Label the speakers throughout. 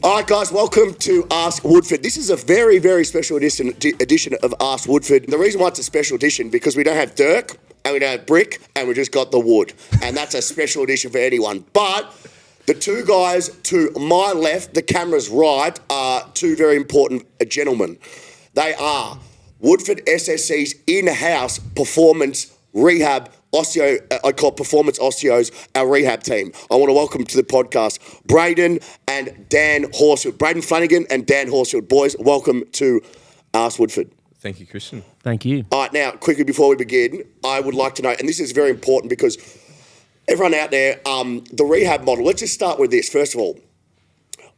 Speaker 1: All right, guys, welcome to Ask Woodford. This is a very, very special edition of Ask Woodford. The reason why it's a special edition, because we don't have Dirk, and we don't have Brick, and we just got the Wood. And that's a special edition for anyone. But the two guys to my left, the camera's right, are two very important gentlemen. They are Woodford SSC's in-house Performance Rehab Osteo, I call Performance Osteos, our rehab team. I want to welcome to the podcast Brayden and Dan Horsfield. Brayden Flanigan and Dan Horsfield. Boys, welcome to Ask Woodford.
Speaker 2: Thank you, Christian.
Speaker 3: Thank you.
Speaker 1: All right, now, quickly before we begin, I would like to know, and this is very important because everyone out there, the rehab model, let's just start with this. First of all,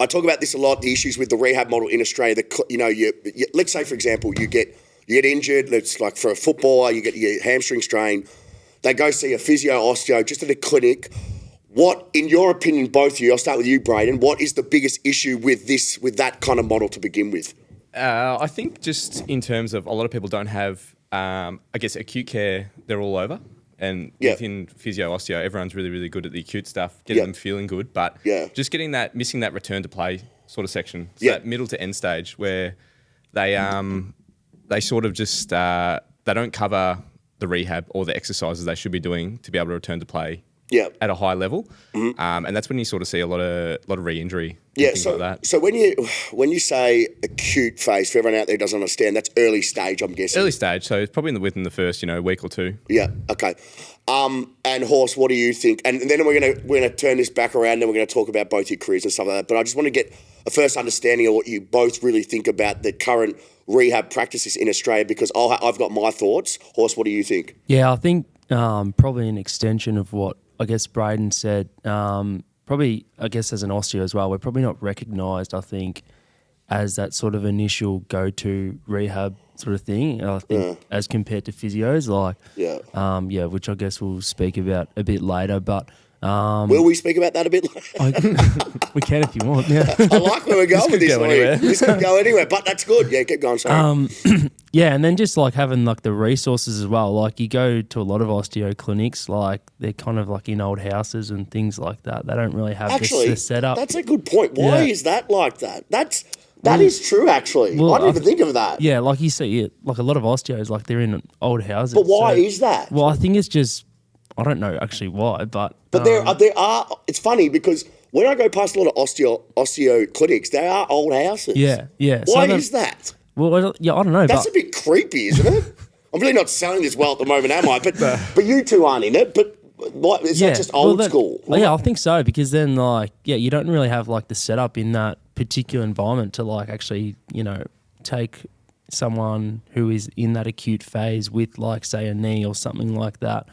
Speaker 1: I talk about this a lot, the issues with the rehab model in Australia. Let's say, for example, you get injured, it's like for a footballer, you get your hamstring strain. They go see a physio osteo just at a clinic. What, in your opinion, both of you, I'll start with you, Brayden, what is the biggest issue with that kind of model to begin with?
Speaker 2: I think just in terms of a lot of people don't have, acute care, they're all over. And within physio, osteo, everyone's really, really good at the acute stuff, getting them feeling good. But just missing that return to play sort of section. So that middle to end stage where they sort of just, they don't cover the rehab or the exercises they should be doing to be able to return to play at a high level. Mm-hmm. And that's when you sort of see a lot of re-injury and things like that. So
Speaker 1: when you say acute phase, for everyone out there who doesn't understand, that's early stage, I'm guessing.
Speaker 2: Early stage, so it's probably within the first, week or two.
Speaker 1: Yeah, okay. And Horse, what do you think? And then we're gonna turn this back around and we're gonna talk about both your careers and stuff like that. But I just want to get a first understanding of what you both really think about the current rehab practices in Australia, because I've got my thoughts. Horse, what do you think?
Speaker 3: Yeah, I think probably an extension of what I guess Brayden said. Probably, I guess as an osteo as well, we're probably not recognised, I think, as that sort of initial go-to rehab sort of thing. I think as compared to physios, which I guess we'll speak about a bit later. But
Speaker 1: will we speak about that a bit later?
Speaker 3: We can if you want. Yeah,
Speaker 1: I like where we're going with this. This could go anywhere, but that's good. Yeah, keep going. Sorry.
Speaker 3: Yeah, and then just like having like the resources as well. Like you go to a lot of osteo clinics, like they're kind of like in old houses and things like that. They don't really have the setup.
Speaker 1: That's a good point. Why is that like that? That is true, actually. I didn't even think of that.
Speaker 3: Yeah, like you see it, like a lot of osteos, like they're in old houses.
Speaker 1: But why is that?
Speaker 3: Well, I think it's just, I don't know actually why, but
Speaker 1: there are. It's funny because when I go past a lot of osteo clinics, they are old houses.
Speaker 3: Yeah.
Speaker 1: Why is that?
Speaker 3: Well, I don't know.
Speaker 1: That's a bit creepy, isn't it? I'm really not selling this well at the moment, am I? But you two aren't in it. But is that just old school?
Speaker 3: Yeah, I think so, because then you don't really have like the setup in that particular environment to like actually, take someone who is in that acute phase with like say a knee or something like that,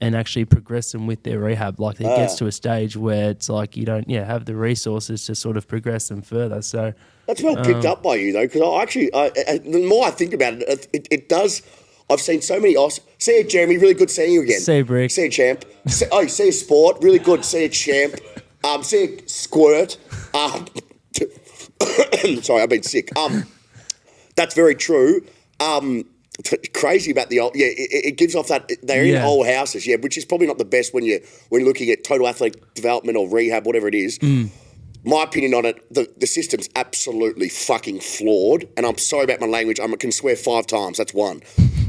Speaker 3: and actually progress them with their rehab. Like it gets to a stage where it's like you don't have the resources to sort of progress them further. So
Speaker 1: that's well picked up by you though, because the more I think about it, it does. I've seen so many. See you, Jeremy. Really good seeing you again.
Speaker 3: See you, Brick.
Speaker 1: See you, champ. See you, Sport. Really good. See you, champ. See you, Squirt. Sorry, I've been sick. That's very true. Crazy about the old. Yeah, it gives off that they're in old houses. Yeah, which is probably not the best when you're looking at total athletic development or rehab, whatever it is. My opinion on it, the system's absolutely fucking flawed. And I'm sorry about my language. I can swear 5 times. That's one,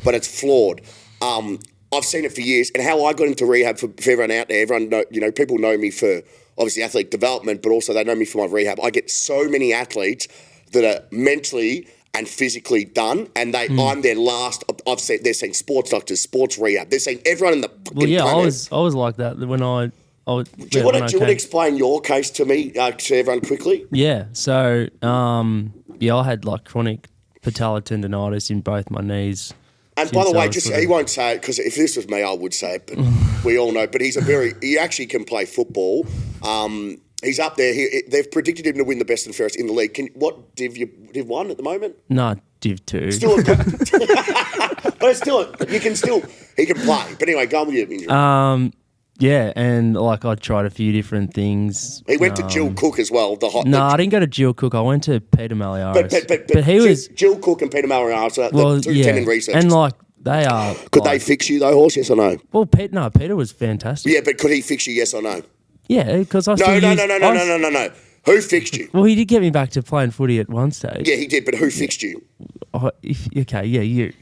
Speaker 1: but it's flawed. I've seen it for years. And how I got into rehab for everyone out there, everyone know, people know me for obviously athletic development, but also they know me for my rehab. I get so many athletes that are mentally and physically done, and I'm their last. They're saying sports doctors, sports rehab. They're saying everyone in the planet.
Speaker 3: I was like that when I. Do
Speaker 1: you want to explain your case to me, to everyone quickly?
Speaker 3: Yeah. So, I had like chronic patellar tendonitis in both my knees.
Speaker 1: And by the way, he won't say it because if this was me, I would say it. But we all know. But he actually can play football. He's up there. They've predicted him to win the best and fairest in the league. What Div 1 at the moment?
Speaker 3: No, Div 2.
Speaker 1: Still, but he can play. But anyway, go on with your injury.
Speaker 3: Yeah, and like I tried a few different things.
Speaker 1: He went to Jill Cook as well.
Speaker 3: I didn't go to Jill Cook. I went to Peter Malliaris.
Speaker 1: But he was Jill Cook and Peter Malliaris. The two tendon researchers.
Speaker 3: And like they are.
Speaker 1: Could they fix you though, Horse? Yes or no?
Speaker 3: Well, Peter was fantastic.
Speaker 1: Yeah, but could he fix you? Yes or no?
Speaker 3: Yeah, because I
Speaker 1: no. Who fixed you?
Speaker 3: Well, he did get me back to playing footy at one stage.
Speaker 1: Yeah, he did, but who fixed you?
Speaker 3: Okay, yeah, you.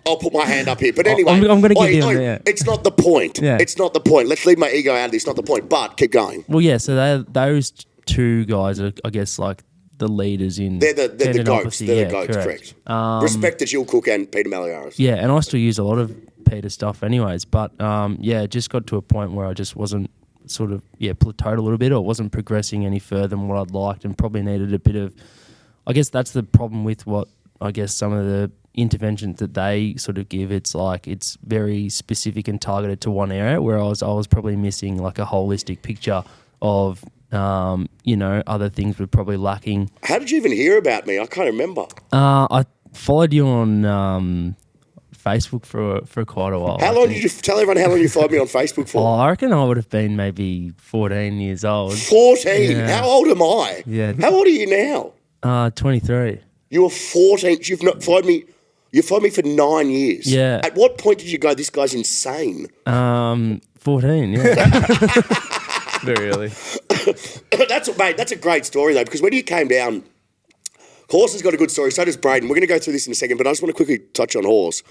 Speaker 1: I'll put my hand up here. But anyway,
Speaker 3: I'm going to give you on there.
Speaker 1: It's not the point.
Speaker 3: Yeah.
Speaker 1: It's not the point. Let's leave my ego out of this. It's not the point. But keep going.
Speaker 3: Well, yeah, so those two guys are, I guess, like the leaders in...
Speaker 1: They're the goats. They're the goats, correct. Respect to Jill Cook and Peter Malliaras.
Speaker 3: Yeah, and I still use a lot of Peter stuff anyways. But, it just got to a point where I just wasn't sort of, plateaued a little bit, or wasn't progressing any further than what I'd liked, and probably needed a bit of... I guess that's the problem with what, I guess, some of the interventions that they sort of give. It's like it's very specific and targeted to one area, whereas I was probably missing like a holistic picture of... other things were probably lacking.
Speaker 1: How did you even hear about me? I can't remember.
Speaker 3: I followed you on Facebook for quite a while.
Speaker 1: How long did you tell everyone how long you followed me on Facebook for?
Speaker 3: I reckon I would have been maybe 14 years old.
Speaker 1: 14?
Speaker 3: Yeah.
Speaker 1: How old am I?
Speaker 3: Yeah.
Speaker 1: How old are you now?
Speaker 3: 23.
Speaker 1: You were 14. You've not followed me. You followed me for 9 years.
Speaker 3: Yeah.
Speaker 1: At what point did you go, this guy's insane?
Speaker 3: 14, yeah.
Speaker 2: Very early.
Speaker 1: That's a great story, though, because when you came down, Horse has got a good story, so does Brayden. We're going to go through this in a second, but I just want to quickly touch on Horse.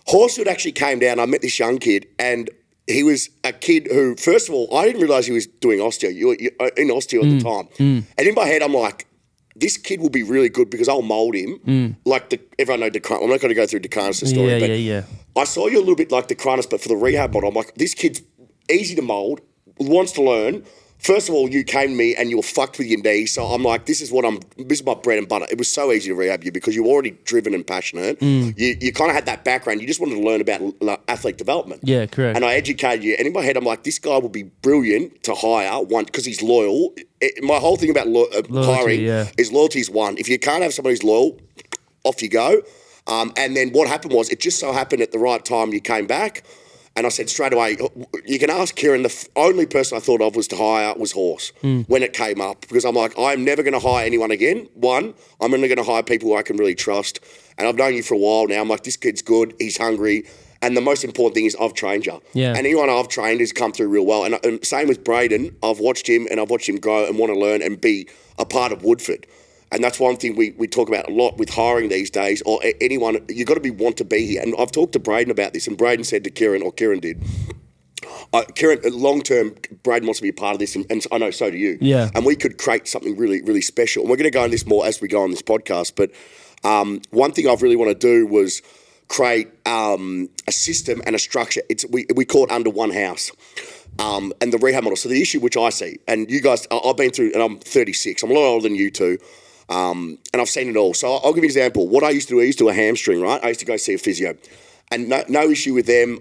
Speaker 1: Horsfield actually came down. I met this young kid, and he was a kid who, first of all, I didn't realise he was doing osteo. You were in osteo at the time. And in my head, I'm like, this kid will be really good because I'll mould him. Everyone know DeCranus. I'm not going to go through DeCranus' story, but I saw you a little bit like DeCranus, but for the rehab model. I'm like, this kid's easy to mould, wants to learn. First of all, you came to me and you were fucked with your knee, so I'm like, this is my bread and butter. It was so easy to rehab you because you were already driven and passionate. You kind of had that background. You just wanted to learn about athlete development.
Speaker 3: Yeah, correct.
Speaker 1: And I educated you. And in my head, I'm like, this guy will be brilliant to hire, one, because he's loyal. My whole thing about hiring is loyalty is one. If you can't have somebody who's loyal, off you go. And then what happened was, it just so happened at the right time you came back. And I said straight away, you can ask Kieran, the only person I thought of was to hire was Horse when it came up. Because I'm like, I'm never going to hire anyone again. One, I'm only going to hire people who I can really trust. And I've known you for a while now. I'm like, this kid's good. He's hungry. And the most important thing is I've trained you. Yeah. And anyone I've trained has come through real well. And same with Brayden. I've watched him grow and want to learn and be a part of Woodford. And that's one thing we talk about a lot with hiring these days, or anyone, you've got to want to be here. And I've talked to Brayden about this, and Brayden said to Kieran, or Kieran did, Kieran, long-term, Brayden wants to be a part of this, and I know so do you.
Speaker 3: Yeah.
Speaker 1: And we could create something really, really special. And we're going to go into this more as we go on this podcast. But one thing I really want to do was create a system and a structure. We call it under one house. And the rehab model. So the issue which I see, and you guys, I've been through, and I'm 36. I'm a lot older than you two. And I've seen it all. So I'll give you an example. What I used to do, a hamstring, right? I used to go see a physio. And no issue with them.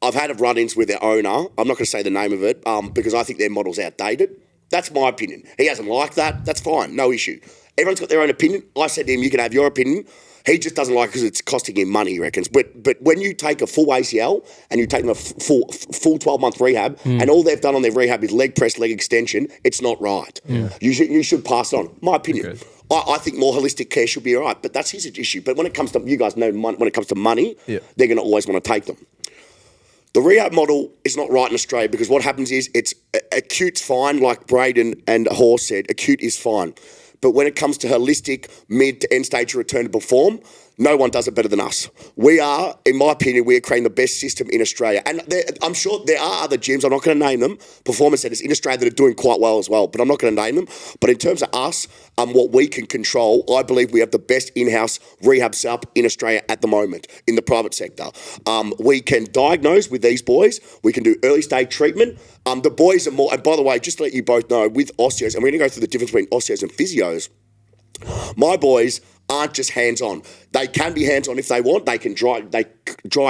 Speaker 1: I've had run-ins with their owner. I'm not going to say the name of it because I think their model's outdated. That's my opinion. He hasn't liked that. That's fine. No issue. Everyone's got their own opinion. I said to him, you can have your opinion. He just doesn't like it because it's costing him money, he reckons. But when you take a full ACL and you take them a full 12-month rehab and all they've done on their rehab is leg press, leg extension, it's not right. Yeah. You should pass it on. My opinion. Okay. I think more holistic care should be all right, but that's his issue. But when it comes to, you guys know, when it comes to money, they're going to always want to take them. The rehab model is not right in Australia because what happens is acute's fine, like Brayden and Horse said, acute is fine. But when it comes to holistic, mid to end stage return to perform, no one does it better than us. We are, in my opinion, we are creating the best system in Australia. And I'm sure there are other gyms, I'm not going to name them, performance centres in Australia that are doing quite well as well, but I'm not going to name them. But in terms of us, what we can control, I believe we have the best in-house rehab setup in Australia at the moment, in the private sector. We can diagnose with these boys. We can do early stage treatment. The boys are more, and by the way, just to let you both know, with osteos, and we're going to go through the difference between osteos and physios, my boys aren't just hands-on. They can be hands-on if they want. They can dry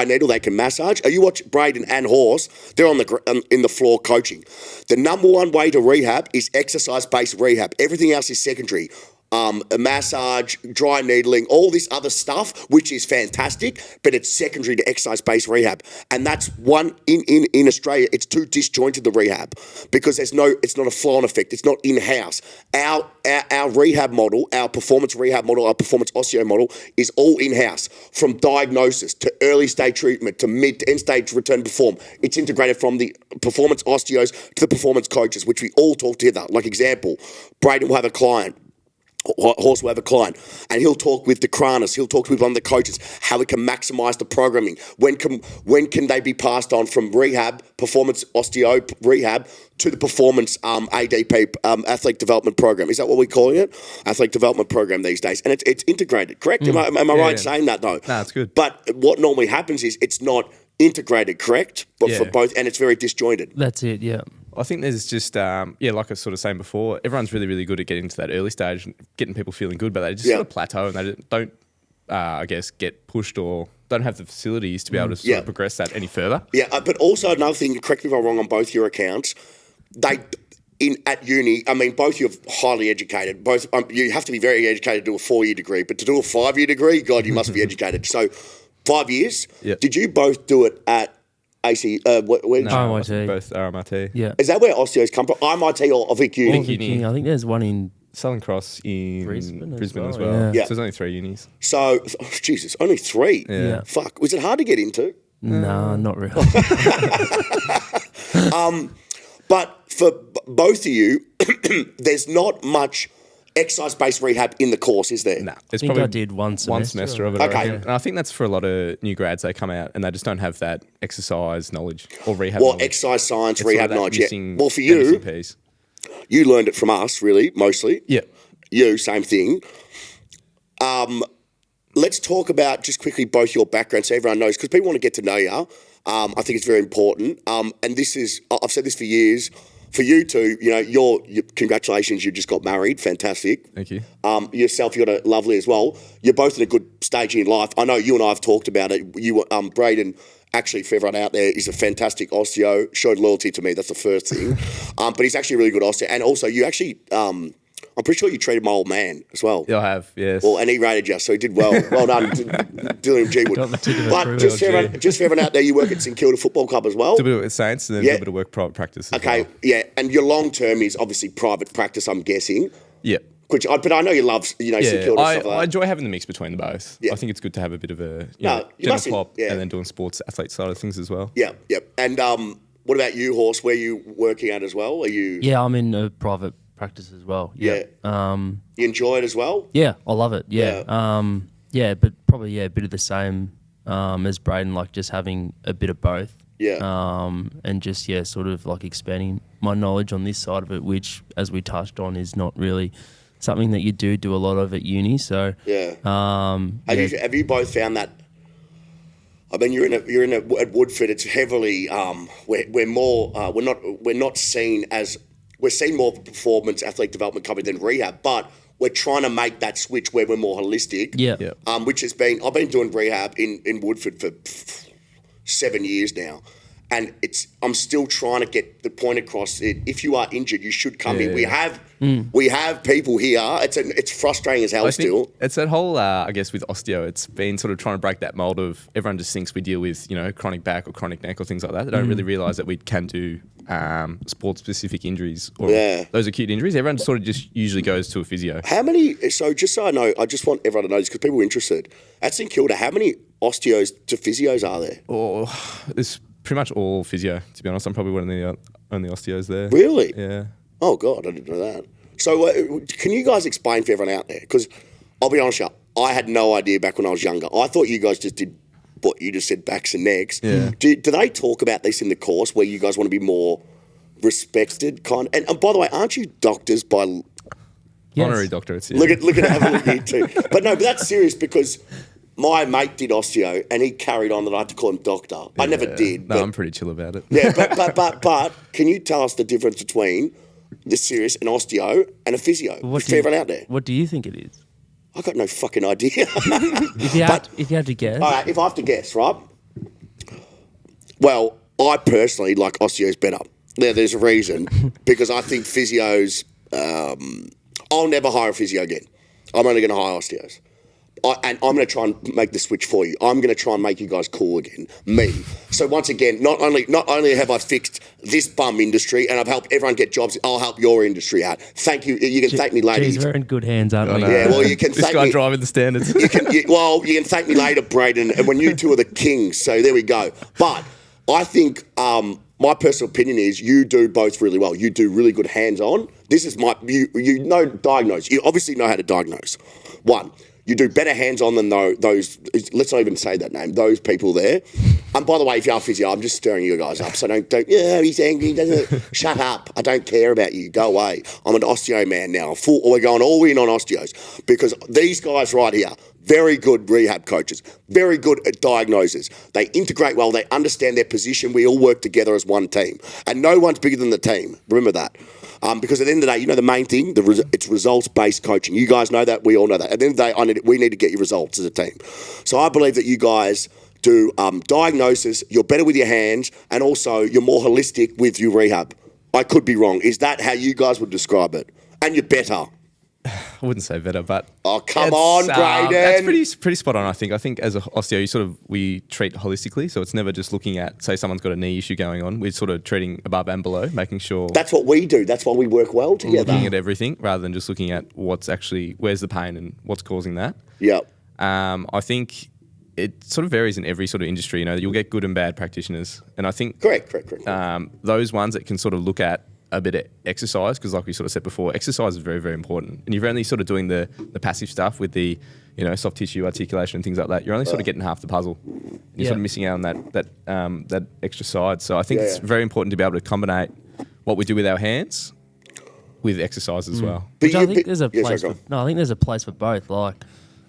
Speaker 1: needle. They can massage. You watch Brayden and Horse, they're in the floor coaching. The number one way to rehab is exercise-based rehab. Everything else is secondary. a massage, dry needling, all this other stuff, which is fantastic, but it's secondary to exercise-based rehab. And that's one, in Australia, it's too disjointed, the rehab, because it's not a flow-on effect. It's not in-house. Our rehab model, our performance rehab model, our performance osteo model is all in-house, from diagnosis to early stage treatment to mid to end stage return to perform. It's integrated from the performance osteos to the performance coaches, which we all talk together. Like example, Brayden will have a client, Horse will have a client, and he'll talk with the Kranis, he'll talk with one of the coaches, how we can maximise the programming. When can they be passed on from rehab, performance osteo rehab, to the performance ADP, athletic development program? Is that what we're calling it? Athletic development program these days. And it's integrated, correct? Am I right in saying that? No.
Speaker 2: No, it's good.
Speaker 1: But what normally happens is it's not integrated, correct? But for both, and it's very disjointed.
Speaker 3: That's it, yeah.
Speaker 2: I think there's just, like I was sort of saying before, everyone's really, really good at getting to that early stage and getting people feeling good, but they just sort of plateau and they don't, I guess, get pushed or don't have the facilities to be able to sort of progress that any further. Yeah,
Speaker 1: but also another thing, correct me if I'm wrong on both your accounts, at uni, I mean, both you're highly educated. Both you have to be very educated to do a 4-year degree, but to do a 5-year degree, God, you must be educated. So 5 years.
Speaker 2: Yep.
Speaker 1: Did you both do it at AC?
Speaker 3: No,
Speaker 2: RMIT. Both RMIT.
Speaker 3: Yeah.
Speaker 1: Is that where osteos come from? RMIT or Vic Uni?
Speaker 3: Vic Uni. I think there's one in
Speaker 2: Southern Cross in Brisbane as well.
Speaker 3: Yeah.
Speaker 2: So there's only 3 unis.
Speaker 1: So, Jesus, only 3?
Speaker 2: Yeah.
Speaker 1: Fuck. Was it hard to get into?
Speaker 3: No, not really.
Speaker 1: But for both of you, there's not much exercise-based rehab in the course, is there?
Speaker 2: No.
Speaker 3: I think I did one semester
Speaker 2: of it.
Speaker 1: Okay.
Speaker 2: And I think that's for a lot of new grads. They come out and they just don't have that exercise knowledge or rehab
Speaker 1: Well,
Speaker 2: knowledge.
Speaker 1: exercise science,
Speaker 2: It's
Speaker 1: rehab
Speaker 2: sort of that
Speaker 1: knowledge, yeah.
Speaker 2: missing
Speaker 1: Well, for you,
Speaker 2: missing piece.
Speaker 1: you learned it from us, really, mostly.
Speaker 2: Yeah.
Speaker 1: You, same thing. Let's talk about just quickly both your backgrounds so everyone knows, because people want to get to know you. I think it's very important. And this is, I've said this for years, for you two, congratulations, you just got married. Fantastic.
Speaker 2: Thank you.
Speaker 1: Yourself, you got a lovely as well. You're both in a good stage in life. I know you and I have talked about it. Brayden, actually, for everyone out there, is a fantastic osteo. Showed loyalty to me. That's the first thing. But he's actually a really good osteo. And also, you actually, I'm pretty sure you treated my old man as well.
Speaker 2: Yeah, I have, yes.
Speaker 1: Well, and he rated you, so he did well. Well done, Dylan G. Wood. But just for everyone out there, you work at St Kilda Football Club as well.
Speaker 2: Do a bit with Saints and then do a bit of work private practice as well.
Speaker 1: Yeah. And your long term is obviously private practice, I'm guessing.
Speaker 2: Yeah.
Speaker 1: But I know you love, St Kilda stuff like that.
Speaker 2: I enjoy having the mix between the both.
Speaker 1: Yeah.
Speaker 2: I think it's good to have a bit of a
Speaker 1: you
Speaker 2: general
Speaker 1: must
Speaker 2: pop and then doing sports athlete side of things as well.
Speaker 1: Yeah. And what about you, Horse? Where are you working at as well? Are you?
Speaker 3: Yeah, I'm in a private practice as well. Yeah.
Speaker 1: You enjoy it as well?
Speaker 3: Yeah, I love it. Yeah. But probably a bit of the same as Brayden, like just having a bit of both.
Speaker 1: Yeah.
Speaker 3: And just sort of like expanding my knowledge on this side of it, which, as we touched on, is not really something that you do a lot of at uni. So
Speaker 1: have you both found that? I mean, you're in at Woodford. It's heavily we're not seen as. We're seen more of a performance athletic development company than rehab, but we're trying to make that switch where we're more holistic.
Speaker 3: Yeah.
Speaker 1: Which has been, I've been doing rehab in Woodford for 7 years now. And I'm still trying to get the point across that if you are injured, you should come in. We have people here. It's frustrating as hell still.
Speaker 2: It's that whole, I guess, with osteo, it's been sort of trying to break that mold of everyone just thinks we deal with, chronic back or chronic neck or things like that. They don't really realise that we can do sport-specific injuries or those acute injuries. Everyone sort of just usually goes to a physio.
Speaker 1: How many, so just so I know, I just want everyone to know this because people are interested. At St Kilda, how many osteos to physios are there?
Speaker 2: Oh, it's pretty much all physio, to be honest. I'm probably one of the only osteos there.
Speaker 1: Really?
Speaker 2: Yeah.
Speaker 1: Oh, God, I didn't know that. So can you guys explain for everyone out there? Because I'll be honest with you, I had no idea back when I was younger. I thought you guys just did what you just said, backs and necks.
Speaker 2: Yeah.
Speaker 1: Do they talk about this in the course where you guys want to be more respected? And by the way, aren't you doctors by...
Speaker 3: Yes.
Speaker 2: Honorary doctorates, yeah.
Speaker 1: Look at have a look here too. But that's serious because... My mate did osteo, and he carried on that I had to call him doctor. I never did.
Speaker 2: No, I'm pretty chill about it.
Speaker 1: Yeah, but can you tell us the difference between the serious an osteo and a physio? For everyone out there.
Speaker 3: What do you think it is?
Speaker 1: I got no fucking idea.
Speaker 3: If you had to guess.
Speaker 1: All right, if I have to guess, right? Well, I personally like osteos better. There's a reason because I think physios. I'll never hire a physio again. I'm only going to hire osteos. And I'm going to try and make the switch for you. I'm going to try and make you guys cool again. Me. So once again, not only have I fixed this bum industry and I've helped everyone get jobs, I'll help your industry out. Thank you. You can thank me later.
Speaker 3: Geez, we're in good hands, aren't we?
Speaker 1: Yeah, well, you can
Speaker 2: this
Speaker 1: thank
Speaker 2: guy
Speaker 1: me.
Speaker 2: driving the standards.
Speaker 1: You can thank me later, Brayden, and when you two are the kings. So there we go. But I think my personal opinion is you do both really well. You do really good hands-on. This is you know diagnose. You obviously know how to diagnose. One. You do better hands-on than those, let's not even say that name, those people there. And by the way, if you are physio, I'm just stirring you guys up. So don't he's angry. Shut up. I don't care about you. Go away. I'm an osteo man now. We're going all in on osteos because these guys right here, very good rehab coaches, very good at diagnosers. They integrate well. They understand their position. We all work together as one team. And no one's bigger than the team. Remember that. Because at the end of the day, you know the main thing, it's results-based coaching. You guys know that. We all know that. At the end of the day, we need to get your results as a team. So I believe that you guys do diagnosis, you're better with your hands, and also you're more holistic with your rehab. I could be wrong. Is that how you guys would describe it? And you're better.
Speaker 2: I wouldn't say better, but
Speaker 1: come on, Brayden.
Speaker 2: That's pretty spot on. I think as a osteo, we treat holistically, so it's never just looking at say someone's got a knee issue going on. We're sort of treating above and below, making sure
Speaker 1: that's what we do. That's why we work well together.
Speaker 2: Looking at everything rather than just looking at what's actually where's the pain and what's causing that.
Speaker 1: Yep.
Speaker 2: I think it sort of varies in every sort of industry. You know, you'll get good and bad practitioners, and I think
Speaker 1: correct.
Speaker 2: Those ones that can sort of look at a bit of exercise, because like we sort of said before, exercise is very, very important. And you're only sort of doing the passive stuff with the, soft tissue articulation and things like that. You're only sort of getting half the puzzle. You're sort of missing out on that extra side. So I think it's very important to be able to combine what we do with our hands with exercise as well.
Speaker 3: Which I think there's a place I think there's a place for both. Like,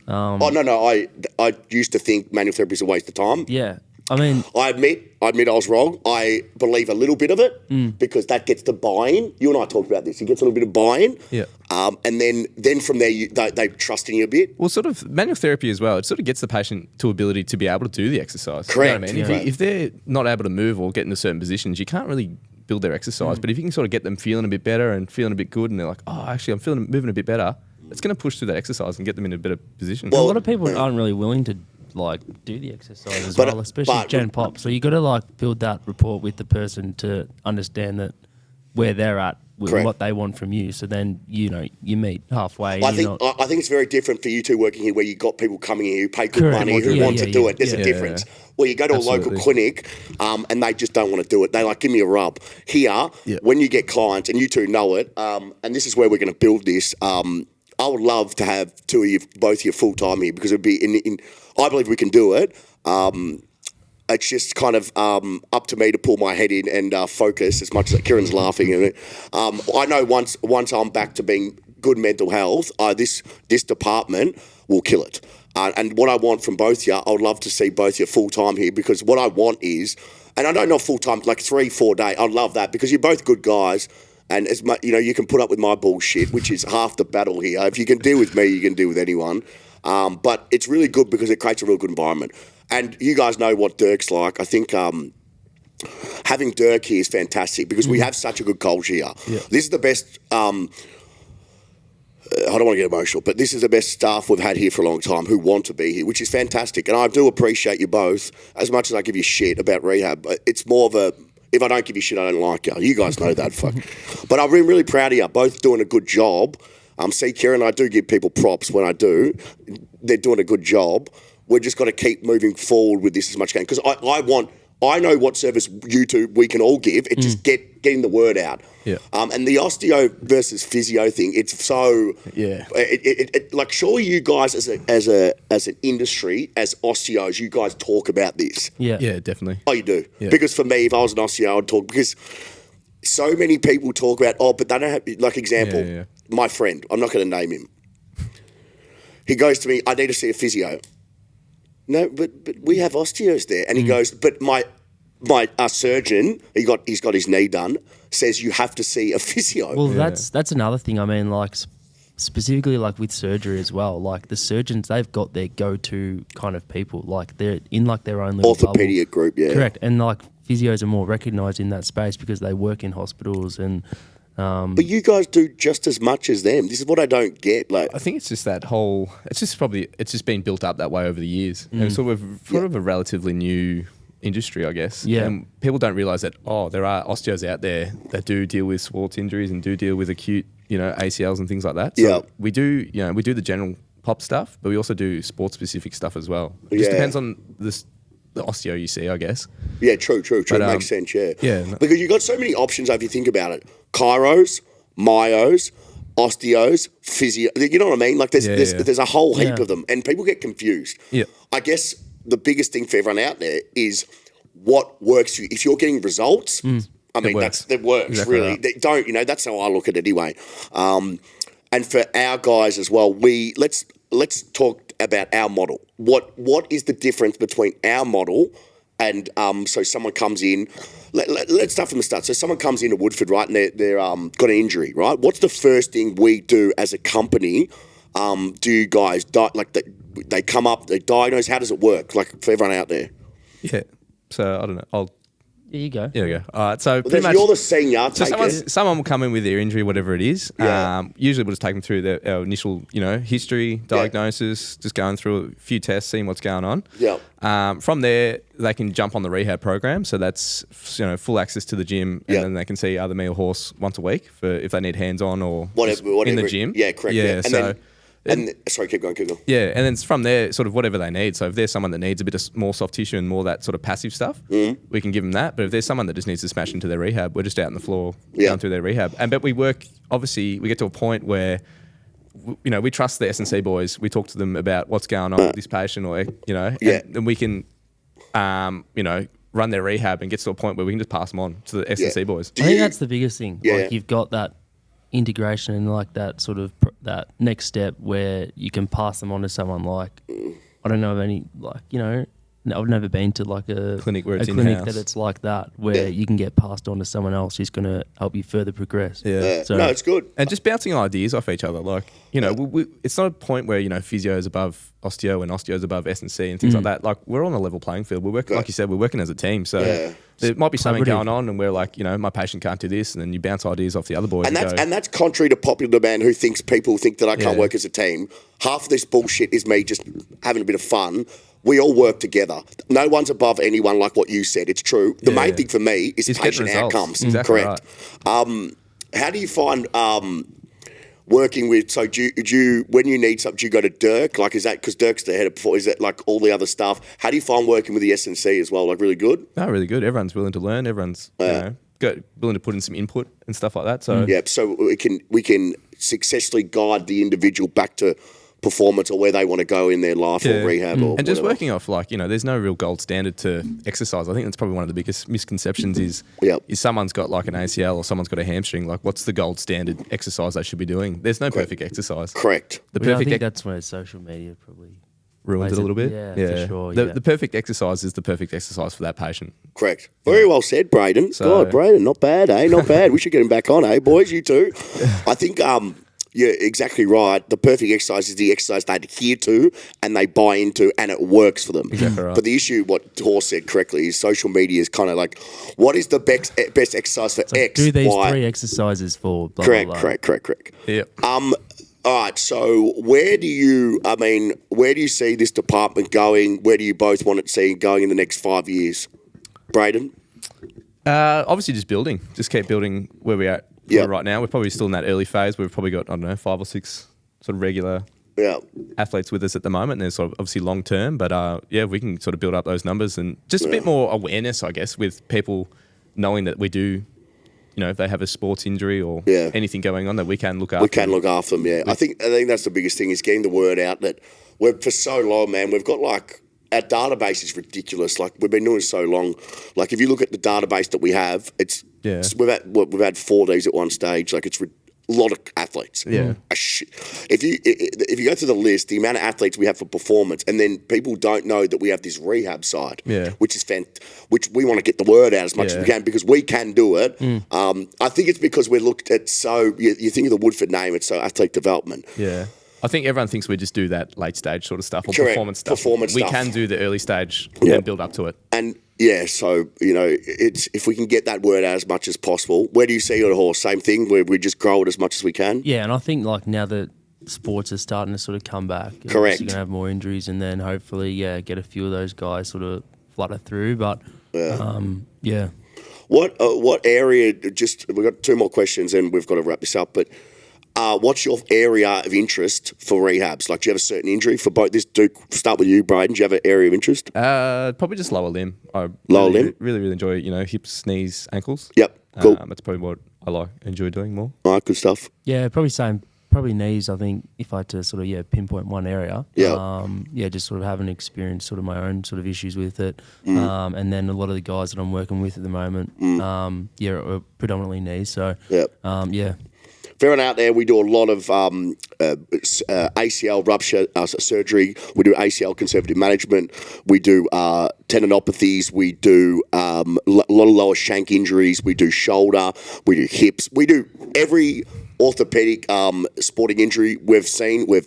Speaker 1: I used to think manual therapy is a waste of time.
Speaker 3: Yeah. I mean,
Speaker 1: I admit I was wrong. I believe a little bit of it because that gets the buy-in. You and I talked about this. It gets a little bit of buy-in.
Speaker 2: Yeah.
Speaker 1: And then from there, they trust in you a bit.
Speaker 2: Well, sort of manual therapy as well. It sort of gets the patient to ability to be able to do the exercise.
Speaker 1: Correct.
Speaker 2: You know what I mean? If they're not able to move or get into certain positions, you can't really build their exercise. But if you can sort of get them feeling a bit better and feeling a bit good, and they're like, oh, actually, I'm moving a bit better, it's going to push through that exercise and get them in a better position.
Speaker 3: Well, a lot of people aren't really willing to do the exercise as well, especially Gen Pop. So you got to build that rapport with the person to understand that where they're at with what they want from you. So then you meet halfway.
Speaker 1: I think it's very different for you two working here, where you got people coming here who pay good money who want to do it. There's a difference. Well, you go to a local clinic and they just don't want to do it. They give me a rub. Here, when you get clients, and you two know it, and this is where we're going to build this. I would love to have both of you full time here, because it'd be I believe we can do it. It's just kind of up to me to pull my head in and focus as much as Kieran's laughing. I know once I'm back to being good mental health, this department will kill it. And what I want from both of you, I would love to see both of you full time here, because what I want is, and I don't know full time, like 3-4 days. I'd love that, because you're both good guys. And as much, you can put up with my bullshit, which is half the battle here. If you can deal with me, you can deal with anyone. But it's really good because it creates a real good environment. And you guys know what Dirk's like. I think having Dirk here is fantastic, because we have such a good culture here. Yeah. This is the best. I don't want to get emotional, but this is the best staff we've had here for a long time who want to be here, which is fantastic. And I do appreciate you both, as much as I give you shit about rehab. But it's more of a, if I don't give you shit, I don't like you. You guys know that. Fuck. But I've been really proud of you, both doing a good job. See, Kieran, I do give people props when I do. They're doing a good job. We've just got to keep moving forward with this as much as we can, because I know what service we can all give. It's just getting the word out.
Speaker 2: Yeah.
Speaker 1: And the osteo versus physio thing, it's so like, surely you guys as an industry, as osteos, you guys talk about this.
Speaker 2: Yeah, definitely.
Speaker 1: Oh, you do.
Speaker 2: Yeah.
Speaker 1: Because for me, if I was an osteo, I'd talk, because so many people talk about, but they don't have, like, example, my friend, I'm not going to name him. He goes to me, I need to see a physio. No, but we have osteos there. And he goes, but my surgeon, he's got his knee done, says you have to see a physio.
Speaker 3: Well, that's another thing. I mean, like, specifically like with surgery as well. Like, the surgeons, they've got their go-to kind of people. Like, they're in like their own little
Speaker 1: orthopedic group,
Speaker 3: Correct. And like, physios are more recognised in that space because they work in hospitals and
Speaker 1: But you guys do just as much as them. This is what I don't get. Like,
Speaker 2: I think it's just it's just been built up that way over the years. And sort of a relatively new industry, I guess.
Speaker 3: Yeah.
Speaker 2: And people don't realise that, there are osteos out there that do deal with sports injuries and do deal with acute, ACLs and things like that. So we do the general pop stuff, but we also do sports-specific stuff as well. It just depends on the osteo you see, I guess.
Speaker 1: Yeah, true. But, makes sense, yeah.
Speaker 2: Yeah.
Speaker 1: Because you've got so many options if you think about it. Chiros, myos, osteos, physio. You know what I mean? Like there's a whole heap of them, and people get confused.
Speaker 2: Yeah.
Speaker 1: I guess the biggest thing for everyone out there is what works for you. If you're getting results, I mean, that works
Speaker 2: exactly
Speaker 1: really.
Speaker 2: Right.
Speaker 1: They don't, that's how I look at it anyway. And for our guys as well, let's talk about our model. What is the difference between our model and so someone comes in? Let's start from the start. So someone comes into Woodford, right, and they're got an injury, right? What's the first thing we do as a company? Do you guys they come up, they diagnose? How does it work? Like for everyone out there.
Speaker 2: Yeah. So I don't know.
Speaker 3: There you go.
Speaker 2: There we go. All right. So
Speaker 1: Well, you're the senior.
Speaker 2: So someone will come in with their injury, whatever it is. Usually we'll just take them through our initial, history, diagnosis, just going through a few tests, seeing what's going on.
Speaker 1: Yeah.
Speaker 2: From there, they can jump on the rehab program. So that's, full access to the gym, and then they can see either me or Horse once a week for if they need hands-on or
Speaker 1: whatever
Speaker 2: in the gym.
Speaker 1: Yeah, correct.
Speaker 2: Yeah.
Speaker 1: Sorry, keep going.
Speaker 2: Yeah, and then from there, sort of whatever they need. So if there's someone that needs a bit of more soft tissue and more that sort of passive stuff, we can give them that. But if there's someone that just needs to smash into their rehab, we're just out on the floor going through their rehab. But we work, obviously, we get to a point where, we trust the S&C boys. We talk to them about what's going on with this patient and we can, run their rehab and get to a point where we can just pass them on to the S&C boys.
Speaker 3: I think that's the biggest thing.
Speaker 1: Yeah.
Speaker 3: Like you've got that integration and like that sort of that next step where you can pass them on to someone like I don't know of any I've never been to like a
Speaker 2: clinic where it's
Speaker 3: clinic
Speaker 2: in-house.
Speaker 3: that it's like that where you can get passed on to someone else who's going to help you further progress.
Speaker 1: So, no, it's good.
Speaker 2: And just bouncing ideas off each other. Like, it's not a point where, physio is above osteo and osteo is above S&C and things like that. Like, we're on a level playing field. We're working, like you said, we're working as a team. So there might be something going on and we're like, my patient can't do this, and then you bounce ideas off the other boys.
Speaker 1: And that's contrary to popular demand who thinks people think that I can't work as a team. Half of this bullshit is me just having a bit of fun. We all work together. No one's above anyone, like what you said. It's true. The main thing for me is patient outcomes.
Speaker 2: Exactly.
Speaker 1: Correct.
Speaker 2: Right.
Speaker 1: How do you find working with? So do you when you need something, do you go to Dirk? Like, is that because Dirk's the head of? Is that like all the other stuff? How do you find working with the S&C as well? Like, really good.
Speaker 2: No, really good. Everyone's willing to learn. Everyone's willing to put in some input and stuff like that. So
Speaker 1: so we can successfully guide the individual back to performance or where they want to go in their life or rehab or
Speaker 2: and just
Speaker 1: whatever.
Speaker 2: working off there's no real gold standard to exercise. I think that's probably one of the biggest misconceptions is someone's got like an ACL or someone's got a hamstring, like what's the gold standard exercise they should be doing? There's no perfect exercise.
Speaker 1: Correct.
Speaker 3: I think that's where social media probably
Speaker 2: ruins it a little bit.
Speaker 3: Yeah, for sure.
Speaker 2: The perfect exercise is the perfect exercise for that patient.
Speaker 1: Correct. Very well said, Brayden. God, Brayden, not bad, eh? Not bad. We should get him back on, eh, boys? You too. I think you're exactly right. The perfect exercise is the exercise they adhere to and they buy into and it works for them.
Speaker 2: Exactly right.
Speaker 1: But the issue, what Horse said correctly, is social media is kind of like, what is the best exercise for X,
Speaker 3: do these
Speaker 1: Y?
Speaker 3: 3 exercises for blah,
Speaker 1: Correct,
Speaker 3: blah, blah.
Speaker 1: correct.
Speaker 2: Yeah.
Speaker 1: All right, so where do you see this department going? Where do you both want it seen going in the next 5 years? Brayden?
Speaker 2: Obviously just building. Just keep building where we're at. Right now, we're probably still in that early phase. We've probably got, 5 or 6 sort of regular athletes with us at the moment. And they're sort of obviously long term, but we can sort of build up those numbers and just a bit more awareness, I guess, with people knowing that we do, if they have a sports injury or anything going on, that we can look after them.
Speaker 1: We can look after them, I think that's the biggest thing is getting the word out that we're for so long, man. We've got our database is ridiculous. Like, we've been doing it so long. Like, if you look at the database that we have, we've had 4 days at one stage. Like, it's a lot of athletes.
Speaker 2: Yeah.
Speaker 1: If you go through the list, the amount of athletes we have for performance, and then people don't know that we have this rehab side, which is which we want to get the word out as much as we can because we can do it. I think it's because we're looked at you think of the Woodford name, it's so athlete development.
Speaker 2: Yeah. I think everyone thinks we just do that late stage sort of stuff or
Speaker 1: Correct.
Speaker 2: performance stuff.
Speaker 1: We
Speaker 2: can do the early stage and build up to it.
Speaker 1: And Yeah, so, it's if we can get that word out as much as possible. Where do you see your horse? Same thing, where we just grow it as much as we can?
Speaker 3: Yeah, and I think like now that sports are starting to sort of come back,
Speaker 1: correct,
Speaker 3: you're going to have more injuries, and then hopefully, get a few of those guys sort of flutter through. But yeah.
Speaker 1: What area? Just we've got 2 more questions, and we've got to wrap this up. But what's your area of interest for rehabs? Like, do you have a certain injury for both? Start with you, Brayden. Do you have an area of interest?
Speaker 2: Probably just lower limb.
Speaker 1: Limb.
Speaker 2: Really enjoy hips, knees, ankles.
Speaker 1: Yep, cool.
Speaker 2: That's probably what I enjoy doing more.
Speaker 1: All right, good stuff.
Speaker 3: Yeah, probably knees. I think if I had to sort of pinpoint one area, just sort of haven't experienced sort of my own sort of issues with it, and then a lot of the guys that I'm working with at the moment, are predominantly knees. So
Speaker 1: For everyone out there, we do a lot of ACL rupture surgery. We do ACL conservative management. We do tendinopathies. We do a lot of lower shank injuries. We do shoulder. We do hips. We do every orthopedic sporting injury we've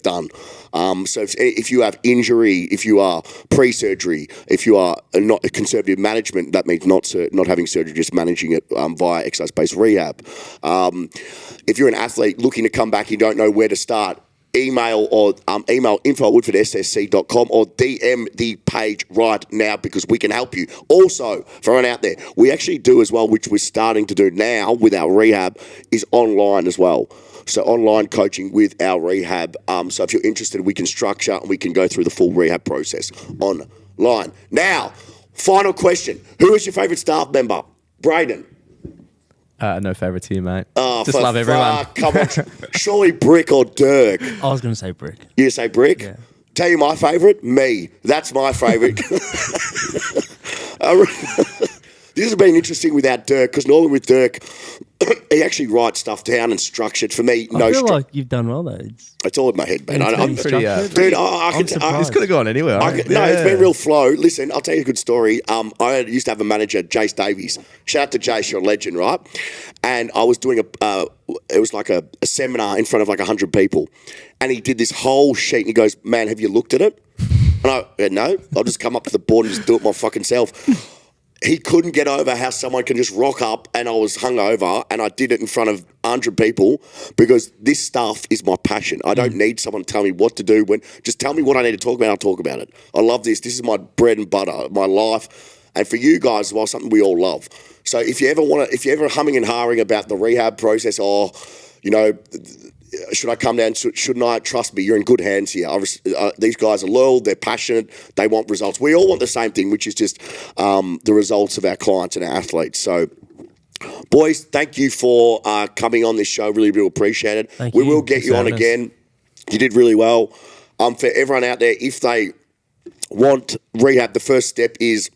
Speaker 1: done. So if you have injury, if you are pre-surgery, if you are not a conservative management, that means not having surgery, just managing it via exercise-based rehab. If you're an athlete looking to come back, you don't know where to start, email info@woodfordssc.com or DM the page right now, because we can help you. Also, for everyone out there, we actually do as well, which we're starting to do now with our rehab, is online as well. So online coaching with our rehab. So if you're interested, we can structure and we can go through the full rehab process online. Now, final question. Who is your favourite staff member? Brayden.
Speaker 2: No favourites here, mate.
Speaker 1: Oh,
Speaker 2: just love everyone.
Speaker 1: Come on. Surely Brick or Dirk.
Speaker 3: I was going to say Brick.
Speaker 1: You say Brick?
Speaker 3: Yeah.
Speaker 1: Tell you my favourite? Me. That's my favourite. This has been interesting without Dirk, because normally with Dirk, he actually writes stuff down and structured. For me,
Speaker 3: I feel like you've done well though.
Speaker 1: It's all in my head, man.
Speaker 3: I'm
Speaker 2: pretty.
Speaker 1: Dude,
Speaker 2: This could have gone anywhere.
Speaker 1: No, it's been real flow. Listen, I'll tell you a good story. I used to have a manager, Jace Davies. Shout out to Jace, you're a legend, right? And I was doing it was like a seminar in front of like 100 people. And he did this whole sheet and he goes, "Man, have you looked at it?" And I went, "No, I'll just come up to the board and just do it my fucking self." He couldn't get over how someone can just rock up, and I was hungover, and I did it in front of 100 people, because this stuff is my passion. I don't need someone to tell me what to do. Just tell me what I need to talk about, I'll talk about it. I love this. This is my bread and butter, my life. And for you guys as well, something we all love. So if you ever humming and hawing about the rehab process, should I come down? Shouldn't I? Trust me, you're in good hands here. These guys are loyal. They're passionate. They want results. We all want the same thing, which is just the results of our clients and our athletes. So, boys, thank you for coming on this show. Really, really appreciate it. We will get you on again. You did really well. For everyone out there, if they want rehab, the first step is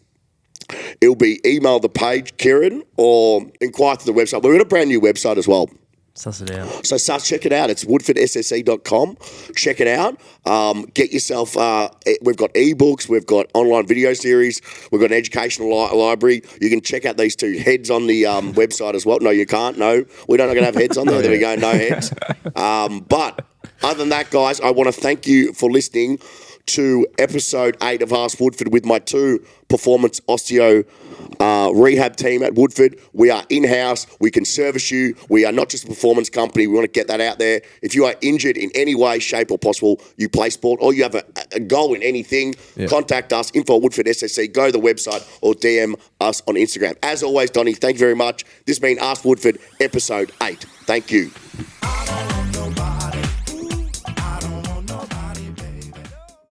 Speaker 1: it'll be email the page, Kieran, or inquire through the website. We've got a brand new website as well.
Speaker 3: Suss it out.
Speaker 1: So check it out. It's woodfordssc.com. Check it out. Get yourself, we've got ebooks, we've got online video series, we've got an educational library. You can check out these 2 heads on the website as well. No, you can't. No, we're not going to have heads on there. There we go. No heads. But other than that, guys, I want to thank you for listening to episode 8 of Ask Woodford with my 2 performance osteo rehab team at Woodford. We are in-house. We can service you. We are not just a performance company. We want to get that out there. If you are injured in any way, shape or possible, you play sport or you have a goal in anything, contact us, info@woodfordssc. Go to the website or DM us on Instagram. As always, Donnie, thank you very much. This has been Ask Woodford, episode 8. Thank you.